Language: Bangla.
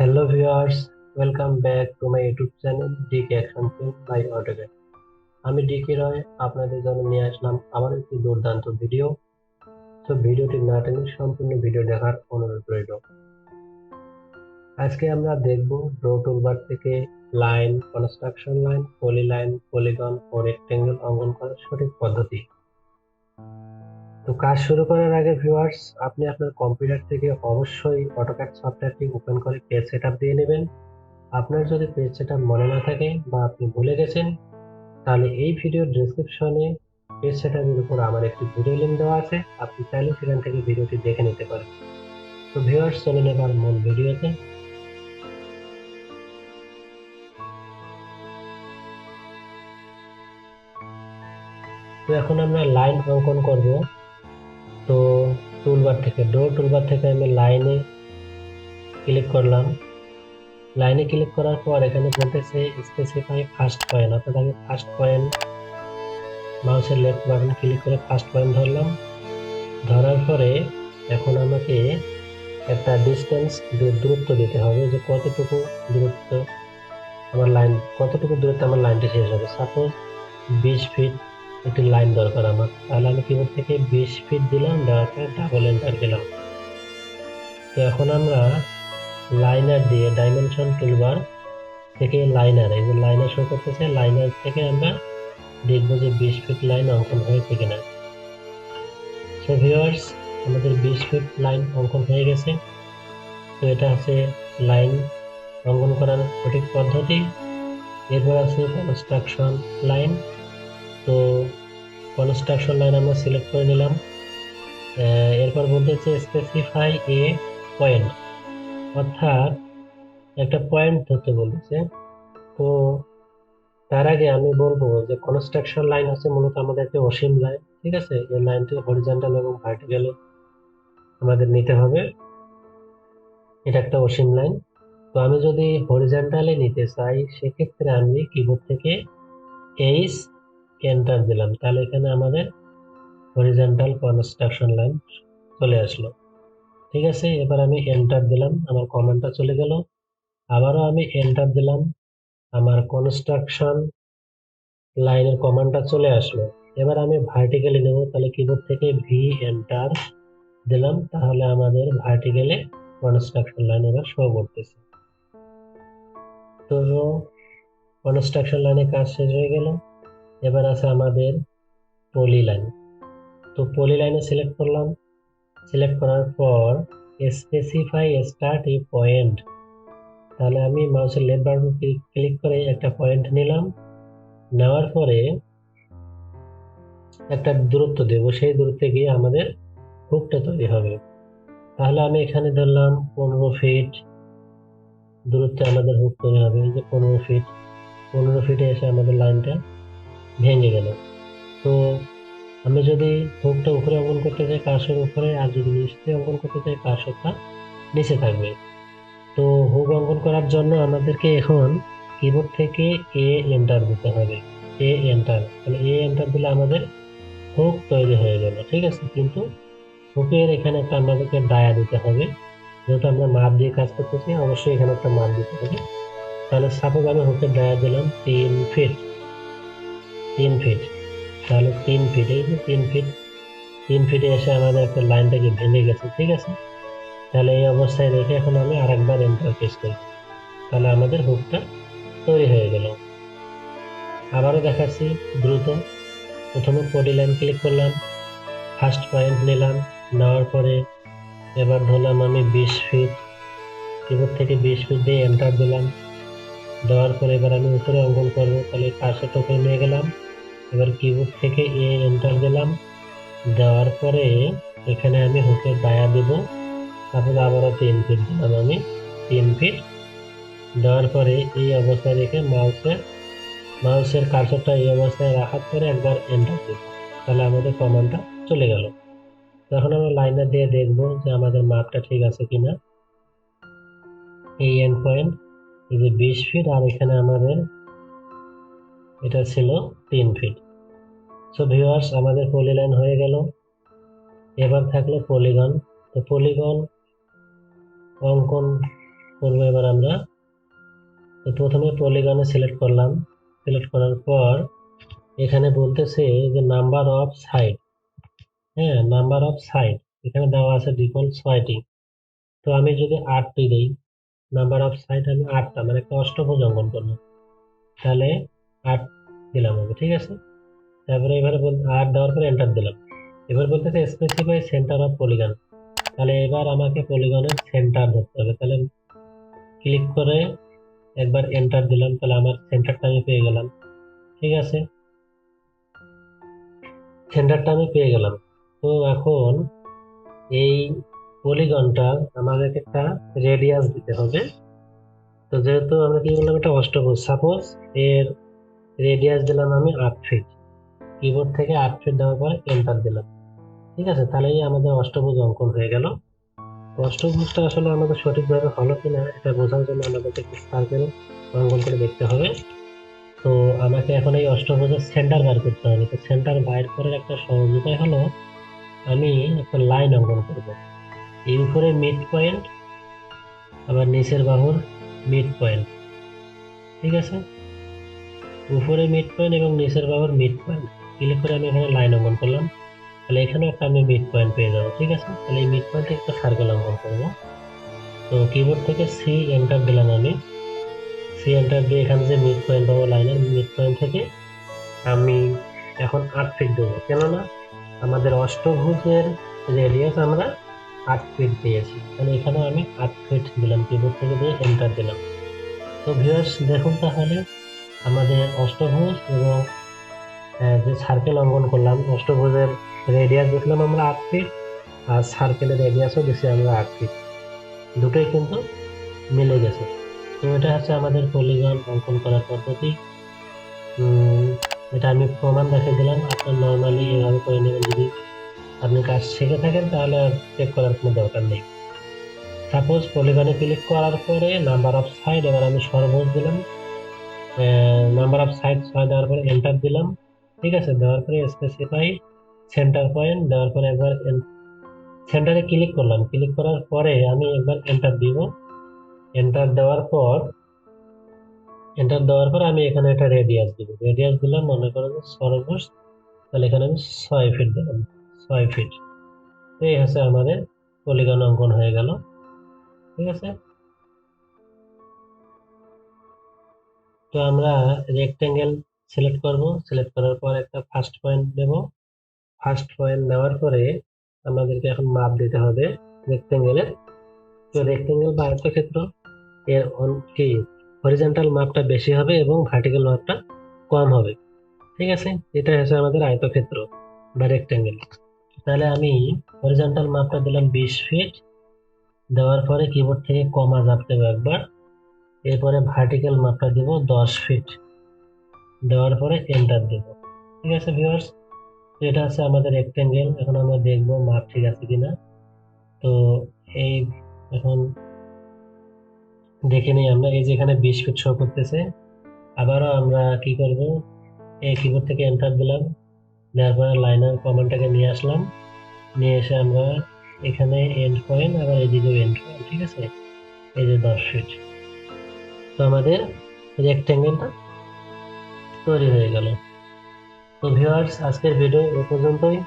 Hello viewers, welcome back to my YouTube channel DK Action Film by Auto Cad। আমি ডিকে রয় আপনাদের জন্য নিয়ে আসলাম আবার একটি দুর্দান্ত ভিডিও। তো ভিডিওটি না টেনে সম্পূর্ণ ভিডিও দেখার অনুরোধ রইল। আজকে আমরা দেখব ড্র টুলবার থেকে line, construction line, polyline, polygon ও রেক্টেঙ্গেল অঙ্কন করার সঠিক পদ্ধতি। তো কাজ শুরু করার আগে ভিউয়ার্স, আপনি আপনার কম্পিউটার থেকে অবশ্যই অটোক্যাড সফটওয়্যারটি ওপেন করে পেজ সেটআপ দিয়ে নেবেন। আপনার যদি পেজ সেটআপ মনে না থাকে বা আপনি ভুলে গেছেন, তাহলে এই ভিডিওর ডেসক্রিপশনে পেজ সেটআপের উপর আমার একটি ভিডিও লিংক দেওয়া আছে, আপনি চাইলে সেখান থেকে ভিডিওটি দেখে নিতে পারেন। তো ভিউয়ার্স, চলুন এবার মূল ভিডিওতে। তো এখন আমরা লাইন অঙ্কন করব। তো টুলবার থেকে আমি লাইনে ক্লিক করলাম। লাইনে ক্লিক করার পর এখানে বলতেছে স্পেসিফাই ফার্স্ট পয়েন্ট, অর্থাৎ আমি ফার্স্ট পয়েন্ট মাউসের লেফট বাটন ক্লিক করে ফার্স্ট পয়েন্ট ধরলাম। ধরার পরে এখন আমাকে একটা ডিস্টেন্স দূরত্ব দিতে হবে, যে কতটুকু দূরত্ব আমার লাইনটি শেষ হবে। সাপোজ 20 ফিট একটি লাইন দরকার আমার, তাহলে আমি কিবোর্ড থেকে 20 ফিট দিলাম, দেওয়ার পরে ডাবল এন্টার দিলাম। তো এখন আমরা লাইনার দিয়ে ডাইমেনশন টুলবার থেকে লাইনার, এই যে লাইনার শো করতেছে, লাইনার থেকে আমরা দেখবো যে 20 ফিট লাইন অঙ্কন হয়েছে কিনা। সো ভিউয়ার্স, আমাদের 20 ফিট লাইন অঙ্কন হয়ে গেছে। তো এটা হচ্ছে লাইন অঙ্কন করার সঠিক পদ্ধতি। এরপর আছে কনস্ট্রাকশন লাইন। তো কনস্ট্রাকশন লাইন আমরা সিলেক্ট করে নিলাম। এরপর বলতেছে স্পেসিফাই এ পয়েন্ট, অর্থাৎ একটা পয়েন্ট ধরতে বলতেছে। তো তার আগে আমি বলবো যে কনস্ট্রাকশন লাইন হচ্ছে মূলত আমাদের একটা অসীম লাইন, ঠিক আছে। এই লাইনটি হরিজন্টাল এবং ভার্টিক্যালে আমাদের নিতে হবে, এটা একটা অসীম লাইন। তো আমি যদি হরিজন্টালে নিতে চাই, সেক্ষেত্রে আমি কিবোর্ড থেকে এইচ এন্টার দিলাম, তাহলে এখানে আমাদের হরিজন্টাল কনস্ট্রাকশন লাইন চলে আসলো। ঠিক আছে, এবার আমি এন্টার দিলাম, আমার কমান্ডটা চলে গেল। আবারও আমি এন্টার দিলাম, আমার কনস্ট্রাকশন লাইনের কমান্ডটা চলে আসলো। এবার আমি ভার্টিক্যালি নেব, তাহলে কিবোর্ড থেকে ভি এন্টার দিলাম, তাহলে আমাদের ভার্টিক্যালে কনস্ট্রাকশন লাইন এবার শো করতেছে। তো কনস্ট্রাকশন লাইনের কাজ শেষ হয়ে গেল। এবার আছে আমাদের পলি লাইন। তো পলি লাইনে সিলেক্ট করলাম। সিলেক্ট করার পর স্পেসিফাই স্টার্ট এ পয়েন্ট, তাহলে আমি মাউসের লেফট বাটন ক্লিক করে একটা পয়েন্ট নিলাম। নেওয়ার পরে একটা দূরত্ব দেব, সেই দূরত্বে গিয়ে আমাদের হুকটা তৈরি হবে। তাহলে আমি এখানে ধরলাম 15 ফিট দূরত্বে আমাদের হুক তৈরি হবে। এই যে 15 ফিট, 15 ফিটে এসে আমাদের লাইনটা ভেঙে গেল। তো আমি যদি হুকটা উপরে অঙ্কন করতে চাই কার্সর উপরে, আর যদি নিচে অঙ্কন করতে চাই কার্সরটা নিচে থাকবে। তো হুক অঙ্কন করার জন্য আমাদেরকে এখন কিবোর্ড থেকে এ এন্টার দিতে হবে। এ এন্টার, তাহলে এ এন্টার দিলে আমাদের হুক তৈরি হয়ে গেল, ঠিক আছে। কিন্তু হুকের এখানে একটা আমাদেরকে ডায়া দিতে হবে, যেহেতু আমরা মাপ দিয়ে কাজ করতেছি, অবশ্যই এখানে একটা মাপ দিতে হবে। তাহলে সাপোজ আমি হুকের ডায়া দিলাম 3 ফিট, 3 ফিট, তাহলে 3 ফিট, এই যে 3 ফিট, 3 ফিটে এসে আমাদের একটা লাইনটাকে ভেঙে গেছে, ঠিক আছে। তাহলে এই অবস্থায় রেখে এখন আমি আরেকবার এন্টার প্রেস করব, তাহলে আমাদের হুকটা তৈরি হয়ে গেল। আবারও দেখাচ্ছি দ্রুত। প্রথমে পলি লাইন ক্লিক করলাম, ফার্স্ট পয়েন্ট নিলাম, নেওয়ার পরে এবার ধরলাম আমি 20 ফিট, কিবোর্ড থেকে 20 ফিট দিয়ে এন্টার দিলাম। দেওয়ার পরে এবার আমি উপরে অঙ্কন করবো, তাহলে কার্সরটা উপরে নিয়ে গেলাম। এবার কিবোর্ড থেকে এ এন্টার দিলাম। দেওয়ার পরে এখানে আমি হুকের ডায়া দিব, তারপরে আবারও 3 ফিট দিলাম আমি, 3 ফিট। দেওয়ার পরে এই অবস্থায় রেখে মাউসের কার্সরটা এই অবস্থায় রাখার পরে একবার এন্টার দিব, তাহলে আমাদের কমান্ডটা চলে গেল। এখন আমরা লাইনার দিয়ে দেখবো যে আমাদের মাপটা ঠিক আছে কিনা। এই এন্ড পয়েন্ট, এই যে 20 ফিট, আর এখানে আমাদের এটা ছিল 3 ফিট। সো ভিউয়ার্স, আমাদের পলি লাইন হয়ে গেল। এবার থাকলো পলিগন। তো পলিগন অঙ্কন করবো এবার আমরা। তো প্রথমে পলিগনে সিলেক্ট করলাম, সিলেক্ট করার পর এখানে বলতেছে যে নাম্বার অফ সাইড। হ্যাঁ, নাম্বার অফ সাইড এখানে দেওয়া আছে ডিফল্ট 6টি। তো আমি যদি 8টি দিই, নাম্বার অফ সাইড আমি 8টা, মানে একটা অষ্টভুজ অঙ্কন করবো, তাহলে 8 দিলাম আমি, ঠিক আছে। তারপরে এবারে 8 দেওয়ার পরে এন্টার দিলাম। এবার বলতেছে স্পেসিফাই সেন্টার অফ পলিগন, তাহলে এবার আমাকে পলিগনের সেন্টার ধরতে হবে। তাহলে ক্লিক করে একবার এন্টার দিলাম, তাহলে আমার সেন্টারটা আমি পেয়ে গেলাম, ঠিক আছে। সেন্টারটা আমি পেয়ে গেলাম। তো এখন এই পলিগনটা আমাদেরকে একটা রেডিয়াস দিতে হবে। তো যেহেতু আমরা কি বললাম, এটা অষ্টভুজ, সাপোজ এর রেডিয়াস দিলাম আমি 8 ফিট। কিবোর্ড থেকে 8 ফিট দেওয়ার পর এন্টার দিলাম, ঠিক আছে। তাহলেই আমাদের অষ্টভুজ অঙ্কন হয়ে গেল। অষ্টভুজটা আসলে আমাদের সঠিকভাবে হলো কিনা এটা বোঝার জন্য আমাদেরকে একটু সার্কেল অঙ্কন করে দেখতে হবে। তো আমাকে এখন এই অষ্টভুজের সেন্টার বার করতে হবে। তো সেন্টার বাইর করার একটা সহজ উপায় হলো, আমি একটা লাইন অঙ্কন করব। এই উপরে মিড পয়েন্ট, আবার নিচের বাহুর মিড পয়েন্ট, ঠিক আছে। উপরে মিড পয়েন্ট এবং নিচের বাহুর মিড পয়েন্ট ক্লিক করে আমি এখানে লাইন অঙ্কন করলাম, তাহলে এখানেও একটা আমি মিড পয়েন্ট পেয়ে যাবো, ঠিক আছে। তাহলে এই মিড পয়েন্টে একটা সার্কেল অঙ্কন করবো। তো কিবোর্ড থেকে সি এন্টার দিলাম আমি। সি এন্টার দিয়ে এখানে যে মিড পয়েন্ট পাবো, লাইনের মিড পয়েন্ট থেকে আমি এখন 8 ফিট দেবো, কেননা আমাদের অষ্টভুজের রেডিয়াস আমরা 8 ফিট পেয়েছি। তাহলে এখানে আমি 8 ফিট দিলাম, কিবোর্ড থেকে দিয়ে এন্টার দিলাম। তো ভিউয়ার্স দেখুন, তাহলে আমাদের অষ্টভুজ এবং যে সার্কেল অঙ্কন করলাম, অষ্টভুজের রেডিয়াস দেখলাম আমরা 8 ফিট, আর সার্কেলের রেডিয়াসও দিচ্ছি আমরা 8 ফিট, দুটোই কিন্তু মিলে গেছে। তো এটা হচ্ছে আমাদের পলিগন অঙ্কন করার পদ্ধতি। এটা আমি প্রমাণ দেখিয়ে দিলাম, আপনার নর্মালি এভাবে করে নেবেন। যদি আপনি কাজ শিখে থাকেন তাহলে আর চেক করার কোনো দরকার নেই। সাপোজ পলিগনে ক্লিক করার পরে নাম্বার অফ সাইড, এবার আমি সর্বোচ্চ দিলাম, নাম্বার অফ সাইড 6 দেওয়ার পরে এন্টার দিলাম, ঠিক আছে। দেওয়ার পরে স্পেসিফাই সেন্টার পয়েন্ট দেওয়ার পরে একবার সেন্টারে ক্লিক করলাম। ক্লিক করার পরে আমি একবার এন্টার দিব। এন্টার দেওয়ার পর আমি এখানে একটা রেডিয়াস দিব। রেডিয়াস দিলাম মনে করেন সর্বোচ্চ, তাহলে এখানে আমি 6 ফিট দিলাম, 6 ফিট। তো এই হচ্ছে আমাদের পলিগন অঙ্কন হয়ে গেল, ঠিক আছে। তো আমরা রেক্টেঙ্গেল সিলেক্ট করব। সিলেক্ট করার পর একটা ফার্স্ট পয়েন্ট দেব। ফার্স্ট পয়েন্ট দেওয়ার পরে আমাদেরকে এখন মাপ দিতে হবে রেক্টেঙ্গেলের। তো রেক্টেঙ্গেল বা আয়তক্ষেত্র এর কি হরিজন্টাল মাপটা বেশি হবে এবং ভার্টিক্যাল মাপটা কম হবে, ঠিক আছে। এটা হচ্ছে আমাদের আয়তক্ষেত্র বা রেক্টেঙ্গেল। তাহলে আমি হরিজন্টাল মাপটা দিলাম 20 ফিট। দেওয়ার পরে কিবোর্ড থেকে কমা চাপ দেবো একবার। এরপরে ভার্টিক্যাল মাপটা দিব 10 ফিট। দেওয়ার পরে এন্টার দেব, ঠিক আছে ভিউয়ার্স। এটা হচ্ছে আমাদের রেক্টেঙ্গেল। এখন আমরা দেখবো মাপ ঠিক আছে কিনা। তো এই এখন দেখে নিই আমরা, এই যে এখানে 20 ফিট শো করতেছে। আবারও আমরা কি করব, এই কিবোর্ড থেকে এন্টার দিলাম, দেওয়ার পরে লাইনার কমান্ডটাকে নিয়ে আসলাম, নিয়ে এসে আমরা এখানে এন্ড পয়েন্ট, আবার এদিকেও এন্ড পয়েন্ট, ঠিক আছে। এই যে 10 ফিট। তো আমাদের রেক্টেঙ্গেলটা তৈরি হয়ে গেল। তো ভিউয়ার্স আজকের ভিডিও এ পর্যন্তই।